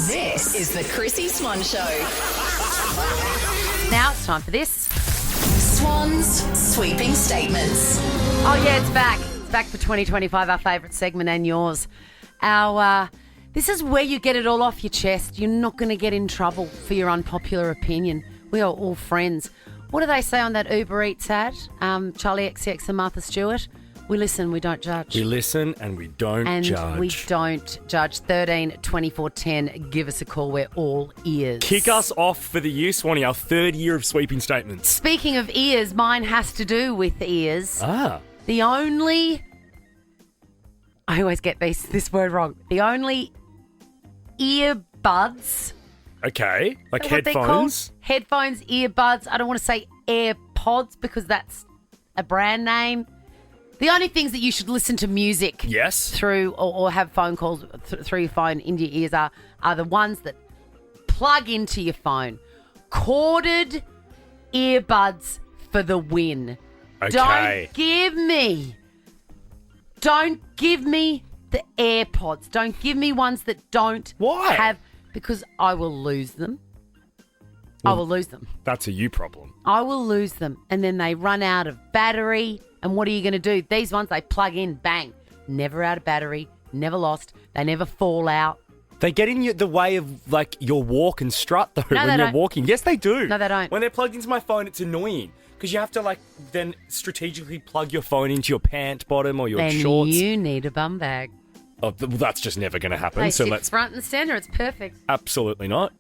This is the Chrissy Swan Show. Now it's time for this. Swan's sweeping statements. Oh, yeah, it's back. It's back for 2025, our favourite segment and yours. This is where you get it all off your chest. You're not going to get in trouble for your unpopular opinion. We are all friends. What do they say on that Uber Eats ad? Charlie XCX and Martha Stewart. We listen, we don't judge. We listen and we don't judge. And we don't judge. 13 24 10. Give us a call. We're all ears. Kick us off for the year, Swanee, our third year of sweeping statements. Speaking of ears, mine has to do with ears. The only... I always get this word wrong. The only earbuds... Okay, like headphones? headphones? Headphones, earbuds. I don't want to say AirPods because that's a brand name. The only things that you should listen to music through or have phone calls through your phone into your ears are the ones that plug into your phone. Corded earbuds for the win. Okay. Don't give me the AirPods. Don't give me ones that don't have... Because I will lose them. I will lose them. That's a you problem. I will lose them. And then they run out of battery. And what are you going to do? These ones, they plug in, bang. Never out of battery. Never lost. They never fall out. They get in the way of, like, your walk and strut, though, when you're walking. Yes, they do. No, they don't. When they're plugged into my phone, it's annoying. Because you have to, like, then strategically plug your phone into your pant bottom or your shorts. Then you need a bum bag. Oh, well, that's just never going to happen. They sit front and centre. It's perfect. Absolutely not.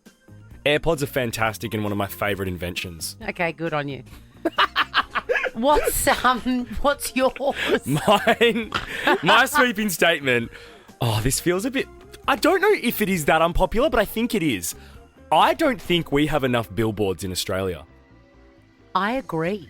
AirPods are fantastic and one of my favourite inventions. Okay, good on you. What's yours? My sweeping statement. Oh, this feels a bit... I don't know if it is that unpopular, but I think it is. I don't think we have enough billboards in Australia. I agree.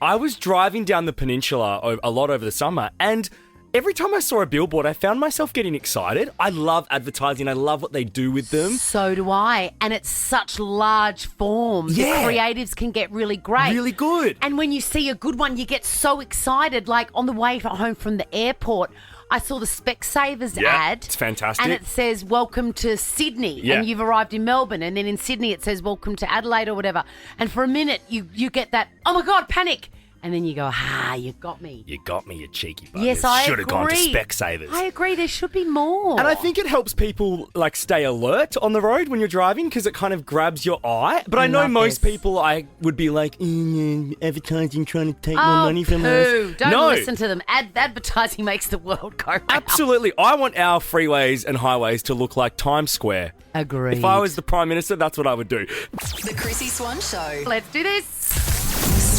I was driving down the peninsula a lot over the summer, and every time I saw a billboard, I found myself getting excited. I love advertising. I love what they do with them. So do I. And it's such large form. Yeah. The creatives can get really great. Really good. And when you see a good one, you get so excited. Like on the way home from the airport, I saw the Specsavers ad. It's fantastic. And it says, welcome to Sydney. Yeah. And you've arrived in Melbourne. And then in Sydney, it says, welcome to Adelaide or whatever. And for a minute, you get that, oh my God, panic. And then you go, you got me. You got me, you cheeky buggers. Yes, I agree. Should have gone to Specsavers. I agree. There should be more. And I think it helps people, like, stay alert on the road when you're driving because it kind of grabs your eye. But I know most people, I would be like, advertising trying to take more money from us. Don't listen to them. Advertising makes the world go round. Absolutely. I want our freeways and highways to look like Times Square. Agreed. If I was the Prime Minister, that's what I would do. The Chrissy Swan Show. Let's do this.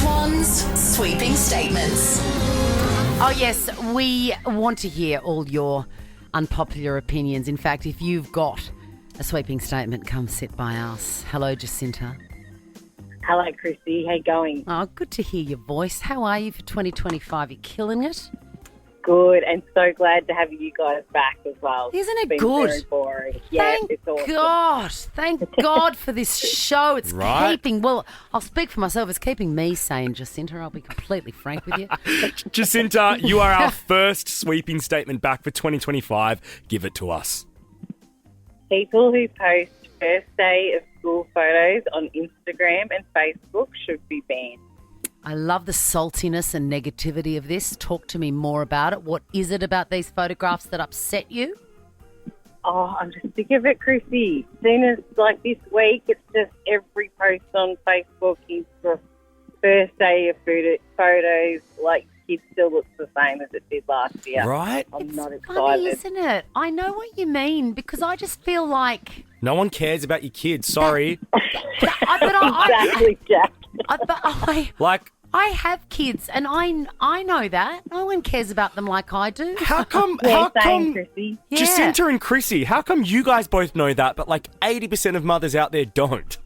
Swan's sweeping statements. Oh, yes, we want to hear all your unpopular opinions. In fact, if you've got a sweeping statement, come sit by us. Hello, Jacinta. Hello, Chrissy. How you going? Oh, good to hear your voice. How are you for 2025? You're killing it? Good, and so glad to have you guys back as well. Isn't it it's been good? Very boring. Yeah, Thank it's awesome. God. Thank God for this show. It's keeping, well, I'll speak for myself. It's keeping me sane, Jacinta. I'll be completely frank with you. Jacinta, you are our first sweeping statement back for 2025. Give it to us. People who post first day of school photos on Instagram and Facebook should be banned. I love the saltiness and negativity of this. Talk to me more about it. What is it about these photographs that upset you? Oh, I'm just sick of it, Chrissy. Soon as, like, this week, it's just every post on Facebook is the first day of photos. Like, kids still looks the same as it did last year. Right? I'm not excited. Funny, isn't it? I know what you mean because I just feel like... No one cares about your kids. Sorry. Exactly, Jack. I have kids, and I know that. No one cares about them like I do. How come, Chrissy. Jacinta and Chrissy, how come you guys both know that, but like 80% of mothers out there don't?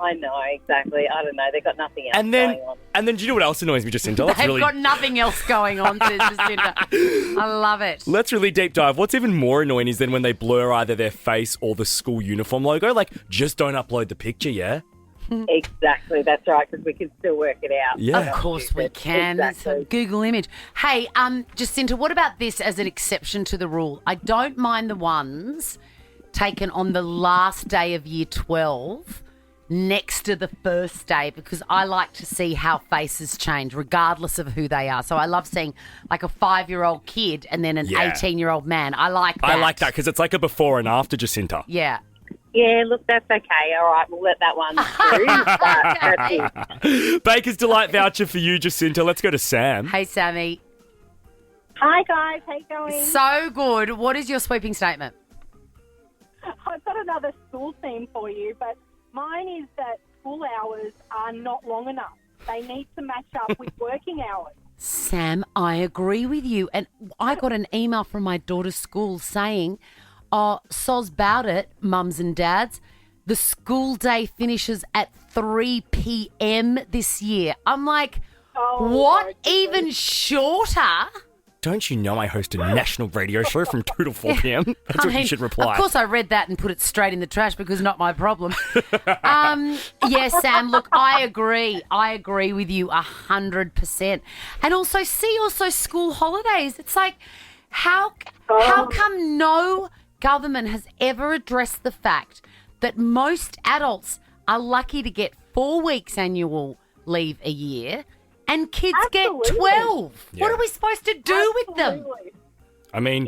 I know, exactly. I don't know. They've got nothing else going on. And then do you know what else annoys me, Jacinta? They've got nothing else going on, says Jacinta. I love it. Let's really deep dive. What's even more annoying is then when they blur either their face or the school uniform logo. Like, just don't upload the picture, yeah? Exactly, that's right, because we can still work it out. Yeah. Of course we can. Exactly. It's a Google image. Hey, Jacinta, what about this as an exception to the rule? I don't mind the ones taken on the last day of year 12 next to the first day because I like to see how faces change regardless of who they are. So I love seeing like a 5-year-old kid and then an 18-year-old man. I like that. I like that because it's like a before and after, Jacinta. Yeah. Yeah, look, that's okay. All right, we'll let that one through. That's it. Baker's Delight voucher for you, Jacinta. Let's go to Sam. Hey, Sammy. Hi guys, how you going? So good. What is your sweeping statement? I've got another school theme for you, but mine is that school hours are not long enough. They need to match up with working hours. Sam, I agree with you. And I got an email from my daughter's school saying, oh, soz about it, mums and dads. The school day finishes at 3 p.m. this year. I'm like, what? Even shorter? Don't you know I host a national radio show from 2 to 4 p.m.? That's what you should reply. Of course I read that and put it straight in the trash because not my problem. Yeah, Sam, look, I agree. I agree with you 100%. And also school holidays. It's like, how come no government has ever addressed the fact that most adults are lucky to get 4 weeks annual leave a year and kids get 12? Yeah. What are we supposed to do with them? I mean,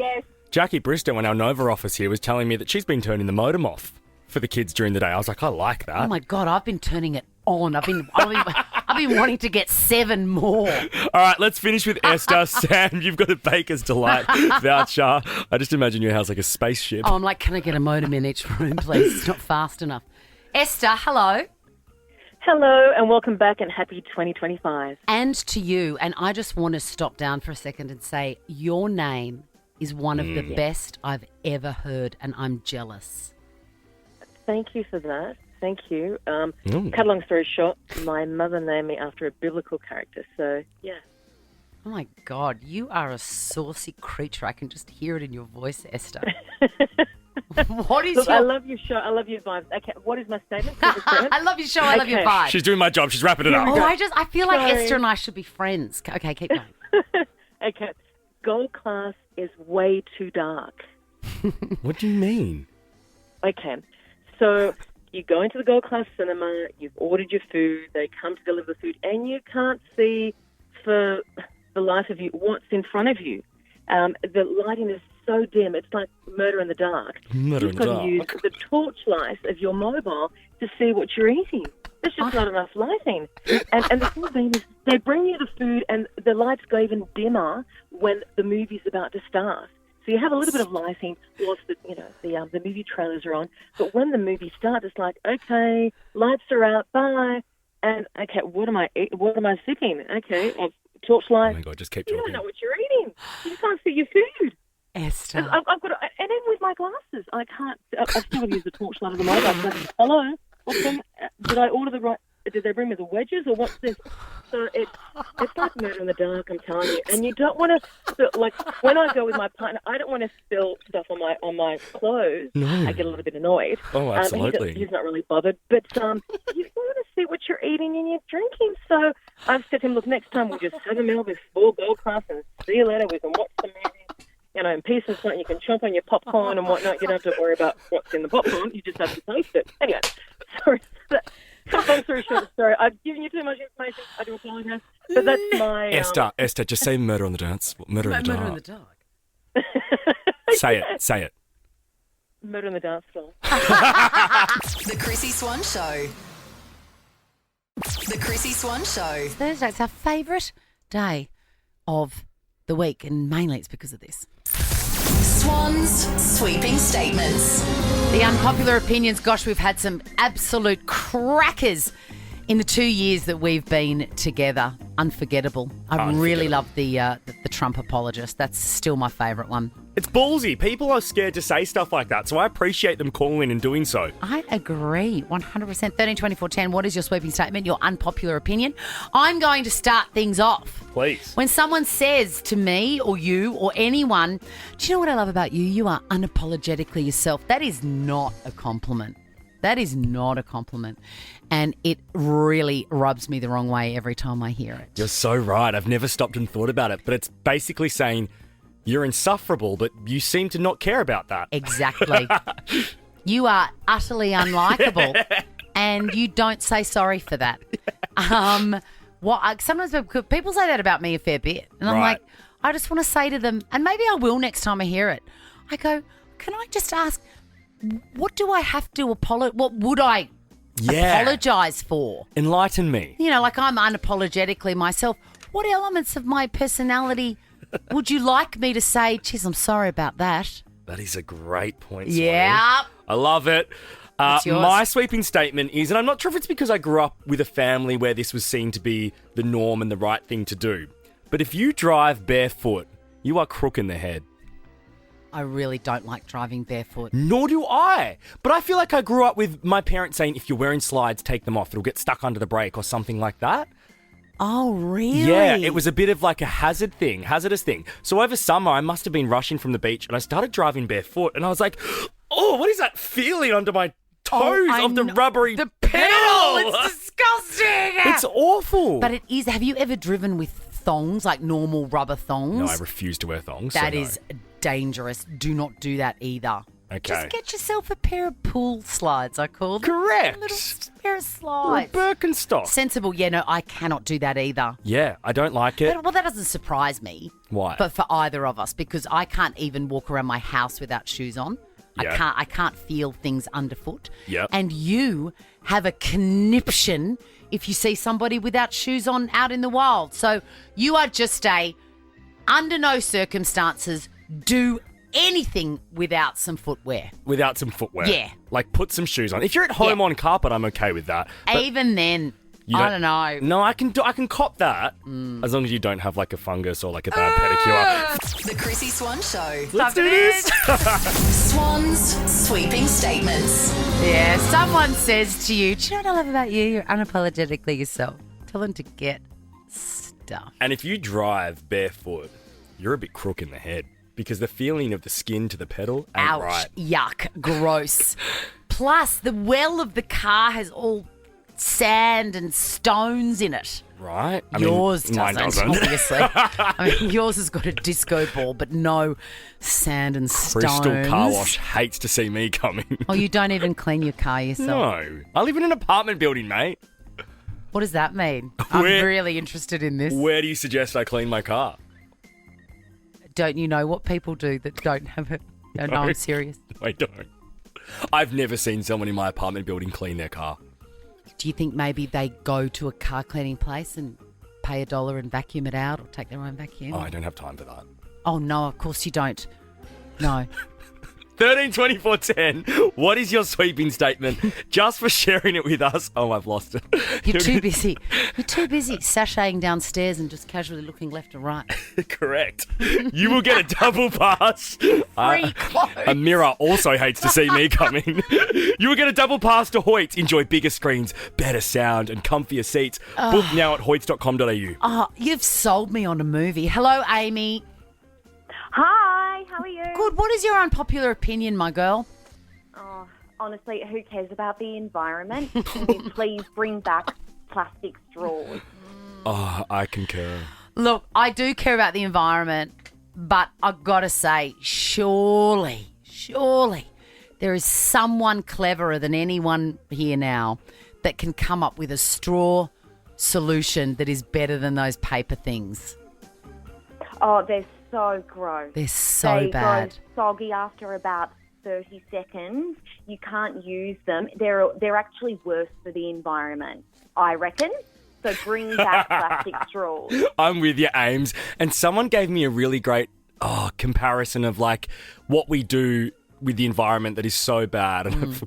Jackie Bristow in our Nova office here was telling me that she's been turning the modem off for the kids during the day. I was like, I like that. Oh my God, I've been turning it on. I've been wanting to get 7 more. All right, let's finish with Esther. Sam, you've got a Baker's Delight voucher. I just imagine your house like a spaceship. Oh, I'm like, can I get a modem in each room, please? It's not fast enough. Esther, hello. Hello and welcome back and happy 2025. And to you. And I just want to stop down for a second and say your name is one of the best I've ever heard, and I'm jealous. Thank you for that. Thank you. Cut a long story short, my mother named me after a biblical character, so yeah. Oh my God, you are a saucy creature. I can just hear it in your voice, Esther. What is Look, your... I love your show. I love your vibes. Okay, what is my statement? I love your show. I love your vibe. She's doing my job. She's wrapping it up. Oh, I feel like Esther and I should be friends. Okay, keep going. Okay, gold class is way too dark. What do you mean? Okay, so you go into the gold class cinema, you've ordered your food, they come to deliver the food, and you can't see for the life of you what's in front of you. The lighting is so dim, it's like murder in the dark. Murder in the dark. You've got to use the torchlight of your mobile to see what you're eating. There's just not enough lighting. And the cool thing is they bring you the food and the lights go even dimmer when the movie's about to start. So you have a little bit of lighting whilst the movie trailers are on. But when the movie starts, it's like, okay, lights are out, bye. And okay, what am I sipping? Okay, torchlight. Oh my God, just keep talking. talking. You don't know what you're eating. You can't see your food. Esther. I've got to, and even with my glasses, I can't. I've still got to use the torchlight of the mobile. So, hello, did I order the right? Did they bring me the wedges or what's this? So it's like murder in the dark. I'm telling you, and you don't want to like when I go with my partner, I don't want to spill stuff on my clothes. No. I get a little bit annoyed. Oh, absolutely. He's not really bothered, but you want to see what you're eating and you're drinking. So I've said to him, look, next time we'll just have a meal before gold class and see you later. We can watch the movie. In peace and quiet, you can chomp on your popcorn and whatnot. You don't have to worry about what's in the popcorn. You just have to taste it. Anyway, sorry. Long story short, sorry. I've given you too much information. I do apologize. But that's my... Esther, just say murder on the dance. Murder in the dark. Murder in the dark. Say it. Murder on the dance floor. The Chrissy Swan Show. The Chrissy Swan Show. Thursday, it's our favourite day of the week, and mainly it's because of this. Swan's sweeping statements. The unpopular opinions. Gosh, we've had some absolute crackers in the 2 years that we've been together. Unforgettable. I really love the Trump apologist. That's still my favourite one. It's ballsy. People are scared to say stuff like that, so I appreciate them calling in and doing so. I agree, 100%. 13 24 10, what is your sweeping statement, your unpopular opinion? I'm going to start things off. Please. When someone says to me or you or anyone, do you know what I love about you? You are unapologetically yourself. That is not a compliment. That is not a compliment. And it really rubs me the wrong way every time I hear it. You're so right. I've never stopped and thought about it, but it's basically saying You're insufferable, but you seem to not care about that. Exactly. You are utterly unlikable, and you don't say sorry for that. Sometimes people say that about me a fair bit, and I'm like, I just want to say to them, and maybe I will next time I hear it. I go, can I just ask, what do I have to apologize? What would I apologize for? Enlighten me. You know, like I'm unapologetically myself. What elements of my personality would you like me to say, geez, I'm sorry about that? That is a great point, Swanee. Yeah. I love it. What's yours? My sweeping statement is, and I'm not sure if it's because I grew up with a family where this was seen to be the norm and the right thing to do, but if you drive barefoot, you are crook in the head. I really don't like driving barefoot. Nor do I. But I feel like I grew up with my parents saying, if you're wearing slides, take them off. It'll get stuck under the brake or something like that. Oh, really? Yeah, it was a bit of like a hazardous thing. So over summer, I must have been rushing from the beach and I started driving barefoot and I was like, oh, what is that feeling under my toes of the rubbery the pedal? It's disgusting. It's awful. But it is. Have you ever driven with thongs, like normal rubber thongs? No, I refuse to wear thongs. That is dangerous. Do not do that either. Okay. Just get yourself a pair of pool slides, I call them. Correct. A little pair of Or a slides. Birkenstock. Sensible. Yeah, no, I cannot do that either. Yeah, I don't like it. Well, that doesn't surprise me. Why? But for either of us, because I can't even walk around my house without shoes on. Yeah. I can't feel things underfoot. Yep. And you have a conniption if you see somebody without shoes on out in the wild. So you are just under no circumstances, do anything without some footwear. Without some footwear. Yeah. Like put some shoes on. If you're at home on carpet, I'm okay with that. But Even then, I don't know. No, I can cop that as long as you don't have like a fungus or like a bad pedicure. The Chrissy Swan Show. Let's do this. Swan's sweeping statements. Yeah, someone says to you, do you know what I love about you? You're unapologetically yourself. Tell them to get stuff. And if you drive barefoot, you're a bit crook in the head because the feeling of the skin to the pedal ain't Ouch, right. yuck, gross. Plus, the well of the car has all sand and stones in it. Right? Yours mine doesn't. obviously. I mean, yours has got a disco ball, but no sand and stones. Crystal Car Wash hates to see me coming. Oh, you don't even clean your car yourself? No. I live in an apartment building, mate. What does that mean? I'm really interested in this. Where do you suggest I clean my car? Don't you know what people do that don't have it? No, I'm serious. I don't. I've never seen someone in my apartment building clean their car. Do you think maybe they go to a car cleaning place and pay $1 and vacuum it out or take their own vacuum? Oh, I don't have time for that. Oh, no, of course you don't. No. 13 24 10. What is your sweeping statement? Just for sharing it with us. Oh, I've lost it. You're too busy. You're too busy sashaying downstairs and just casually looking left and right. Correct. You will get a double pass. Free clothes. A mirror also hates to see me coming. You will get a double pass to Hoyts. Enjoy bigger screens, better sound, and comfier seats. Book now at hoyts.com.au. Oh, you've sold me on a movie. Hello, Amy. Hi, how are you? Good. What is your unpopular opinion, my girl? Oh, honestly, who cares about the environment? Can we please bring back plastic straws? Oh, I concur. Look, I do care about the environment, but I've got to say, surely, there is someone cleverer than anyone here now that can come up with a straw solution that is better than those paper things. Oh, they're so gross. They're so they bad. Go soggy after about 30 seconds. You can't use them. They're actually worse for the environment, I reckon. So bring back plastic straws. I'm with you, Ames. And someone gave me a really great comparison of like what we do with the environment that is so bad. And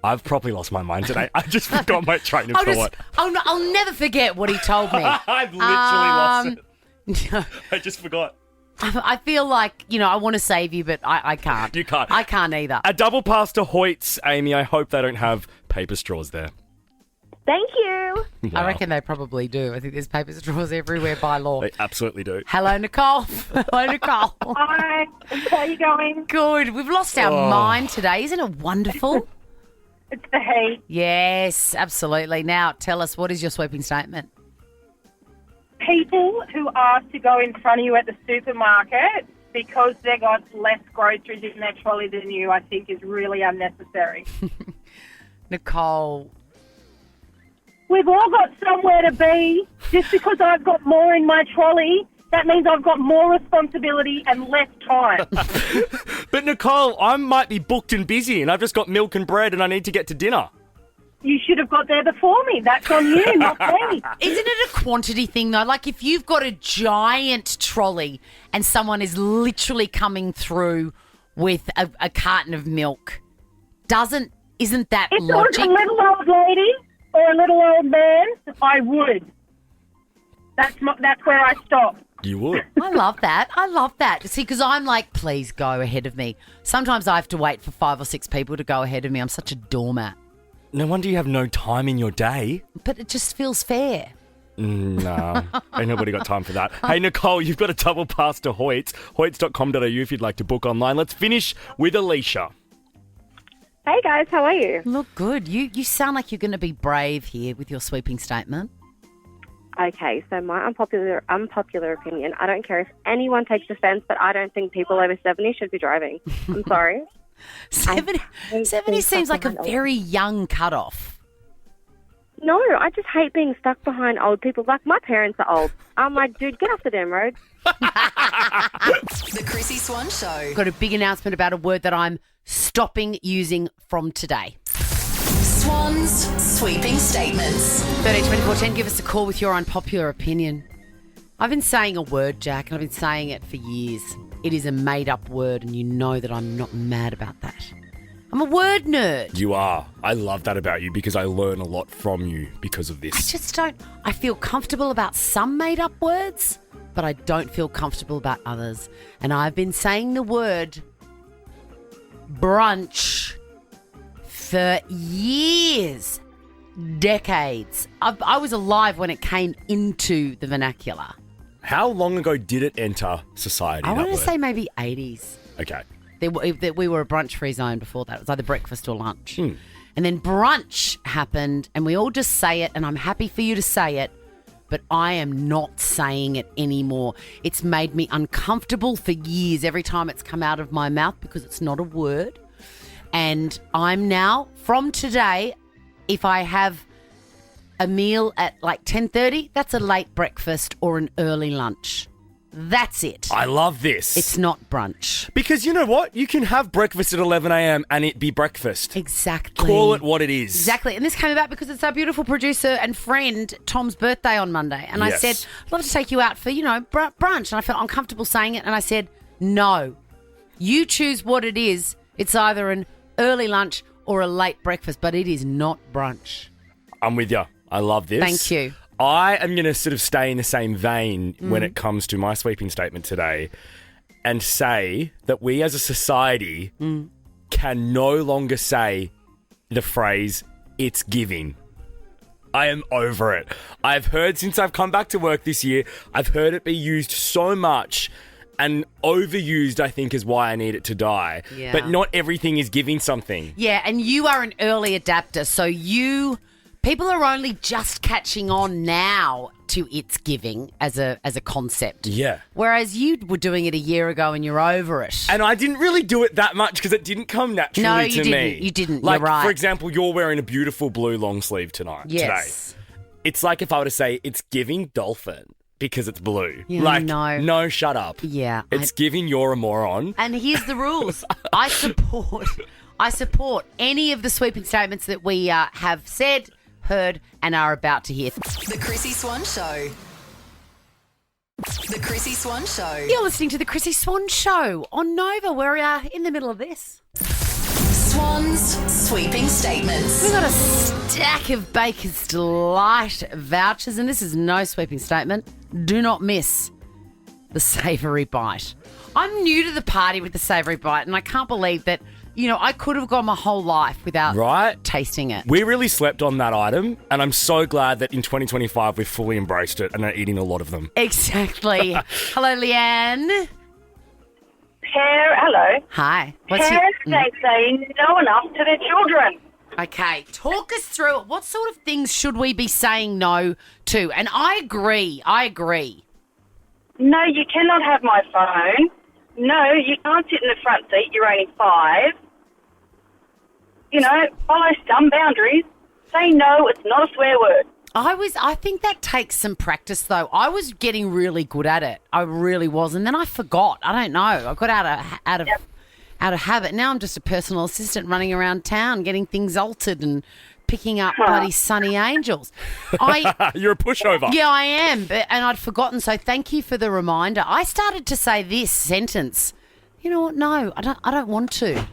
I've probably lost my mind today. I just forgot my train of thought. I'll never forget what he told me. I've literally lost it. I just forgot. I feel like, I want to save you, but I can't. You can't. I can't either. A double pass to Hoyts, Amy. I hope they don't have paper straws there. Thank you. Wow. I reckon they probably do. I think there's paper straws everywhere by law. They absolutely do. Hello, Nicole. Hello, Nicole. Hi, how are you going? Good. We've lost our mind today. Isn't it wonderful? It's the heat. Yes, absolutely. Now, tell us, what is your sweeping statement? People who ask to go in front of you at the supermarket because they got less groceries in their trolley than you, I think is really unnecessary. Nicole. We've all got somewhere to be. Just because I've got more in my trolley, that means I've got more responsibility and less time. But Nicole, I might be booked and busy and I've just got milk and bread and I need to get to dinner. You should have got there before me. That's on you, not me. Isn't it a quantity thing, though? Like, if you've got a giant trolley and someone is literally coming through with a carton of milk, isn't that If logic? it was a little old lady or a little old man, I would. That's where I stop. You would. I love that. See, because I'm like, please go ahead of me. Sometimes I have to wait for 5 or 6 people to go ahead of me. I'm such a doormat. No wonder you have no time in your day. But it just feels fair. No, ain't nobody got time for that. Hey, Nicole, you've got a double pass to Hoyts. Hoyts.com.au if you'd like to book online. Let's finish with Alicia. Hey guys, how are you? Look good. You sound like you're going to be brave here with your sweeping statement. Okay, so my unpopular opinion, I don't care if anyone takes offence, but I don't think people over 70 should be driving. I'm sorry. 70 seems like a very young cutoff. No, I just hate being stuck behind old people. Like, my parents are old. I'm like, dude, get off the damn road. The Chrissy Swan Show. Got a big announcement about a word that I'm stopping using from today. Swans sweeping statements. 132410, give us a call with your unpopular opinion. I've been saying a word, Jack, and I've been saying it for years. It is a made-up word, and you know that I'm not mad about that. I'm a word nerd. You are. I love that about you because I learn a lot from you because of this. I feel comfortable about some made-up words, but I don't feel comfortable about others. And I've been saying the word brunch for years, decades. I was alive when it came into the vernacular. How long ago did it enter society? I want to say maybe 80s. Okay. We were a brunch-free zone before that. It was either breakfast or lunch. And then brunch happened, and we all just say it, and I'm happy for you to say it, but I am not saying it anymore. It's made me uncomfortable for years every time it's come out of my mouth because it's not a word. And I'm now, from today, if I have a meal at like 10:30, that's a late breakfast or an early lunch. That's it. I love this. It's not brunch. Because you know what? You can have breakfast at 11 a.m. and it be breakfast. Exactly. Call it what it is. Exactly. And this came about because it's our beautiful producer and friend Tom's birthday on Monday. And Yes. I said, I'd love to take you out for, brunch. And I felt uncomfortable saying it. And I said, no. You choose what it is. It's either an early lunch or a late breakfast, but it is not brunch. I'm with you. I love this. Thank you. I am going to sort of stay in the same vein when it comes to my sweeping statement today and say that we as a society can no longer say the phrase, it's giving. I am over it. I've heard since I've come back to work this year, I've heard it be used so much and overused, I think, is why I need it to die. Yeah. But not everything is giving something. Yeah, and you are an early adapter, so people are only just catching on now to it's giving as a concept. Yeah. Whereas you were doing it a year ago and you're over it. And I didn't really do it that much because it didn't come naturally to me. You didn't. Like, You're right. for example, you're wearing a beautiful blue long sleeve today. Yes. It's like if I were to say it's giving dolphin because it's blue. Yeah, like, no. Shut up. Yeah. It's giving you're a moron. And here's the rules. I support any of the sweeping statements that we have said, heard, and are about to hear. The Chrissy Swan Show. The Chrissy Swan Show. You're listening to the Chrissy Swan Show on Nova. We're in the middle of this. Swans sweeping statements. We've got a stack of Baker's Delight vouchers, and this is no sweeping statement. Do not miss the savoury bite. I'm new to the party with the savoury bite, and I can't believe that, I could have gone my whole life without tasting it. We really slept on that item, and I'm so glad that in 2025 we've fully embraced it and are eating a lot of them. Exactly. Hello, Leanne. Hello. Hi. Parents, they say no enough to their children. Okay, talk us through it. What sort of things should we be saying no to? And I agree. No, you cannot have my phone. No, you can't sit in the front seat. You're only 5. You know, follow some boundaries. Say no, it's not a swear word. I think that takes some practice, though. I was getting really good at it. I really was. And then I forgot. I don't know. I got out of habit. Now I'm just a personal assistant running around town getting things altered and picking up bloody sunny angels. You're a pushover. Yeah, I am. And I'd forgotten. So thank you for the reminder. I started to say this sentence. You know what? No, I don't want to.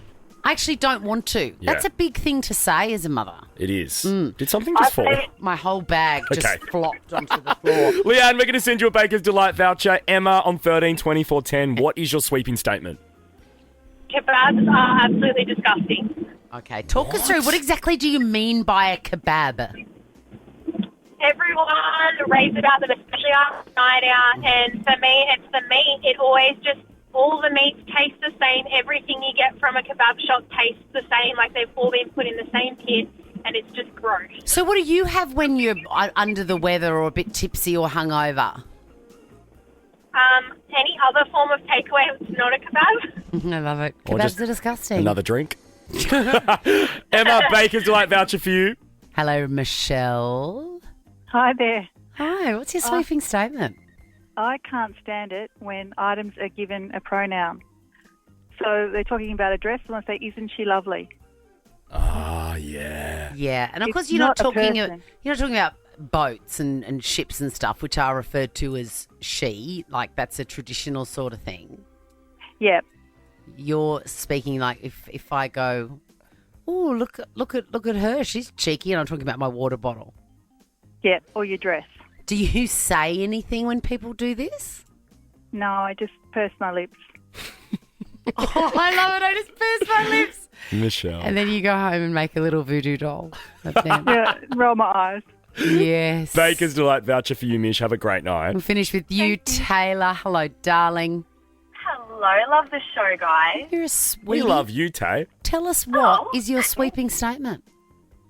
I actually don't want to. Yeah. That's a big thing to say as a mother. It is. Did something just fall? My whole bag just Okay. flopped onto the floor. Leanne, we're going to send you a Baker's Delight voucher. Emma on 13 24 10. What is your sweeping statement? Kebabs are absolutely disgusting. Okay, talk us through. What exactly do you mean by a kebab? Everyone raves about them, especially after night out. And for me, it's the meat. It always just, all the meats taste the same. Everything you get from a kebab shop tastes the same, like they've all been put in the same pit, and it's just gross. So what do you have when you're under the weather or a bit tipsy or hungover? Any other form of takeaway that's not a kebab. I love it. Or Kebabs just are disgusting. Another drink. Emma, Baker's Delight voucher for you. Hello, Michelle. Hi there. Hi, what's your sweeping statement? I can't stand it when items are given a pronoun. So they're talking about a dress and they say, "Isn't she lovely?" Ah, yeah. Yeah, and of It's course you're not not a talking. person. You're not talking about boats and ships and stuff, which are referred to as she. Like that's a traditional sort of thing. Yeah. You're speaking like if I go, oh look at her, she's cheeky, and I'm talking about my water bottle. Yeah, or your dress. Do you say anything when people do this? No, I just purse my lips. Oh, I love it. I just purse my lips. Michelle. And then you go home and make a little voodoo doll. of them. Yeah, roll my eyes. Yes. Baker's Delight voucher for you, Mish. Have a great night. We'll finish with you, Taylor. Hello, darling. Hello, love the show, guys. You're a sweetie. We love you, Tay. Tell us what is your sweeping statement?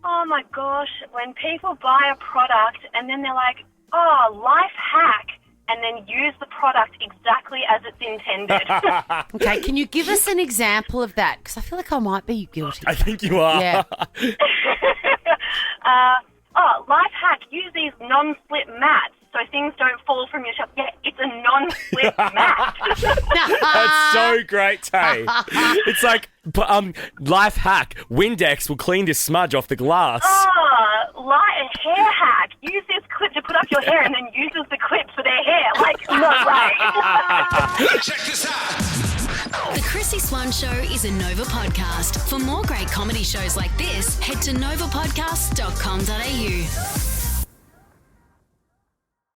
Oh my gosh, when people buy a product and then they're like, oh, life hack, and then use the product exactly as it's intended. Okay, can you give us an example of that? Because I feel like I might be guilty. I think you are. Yeah. Life hack, use these non-slip mats so things don't fall from your shelf. Yeah, it's a non-slip mat. That's so great, Tay. It's like, life hack, Windex will clean this smudge off the glass. Hair hack, use this clip to put up your hair and then uses the clip for their hair. Like, no way. Check this out. The Chrissy Swan Show is a Nova podcast. For more great comedy shows like this, head to novapodcast.com.au.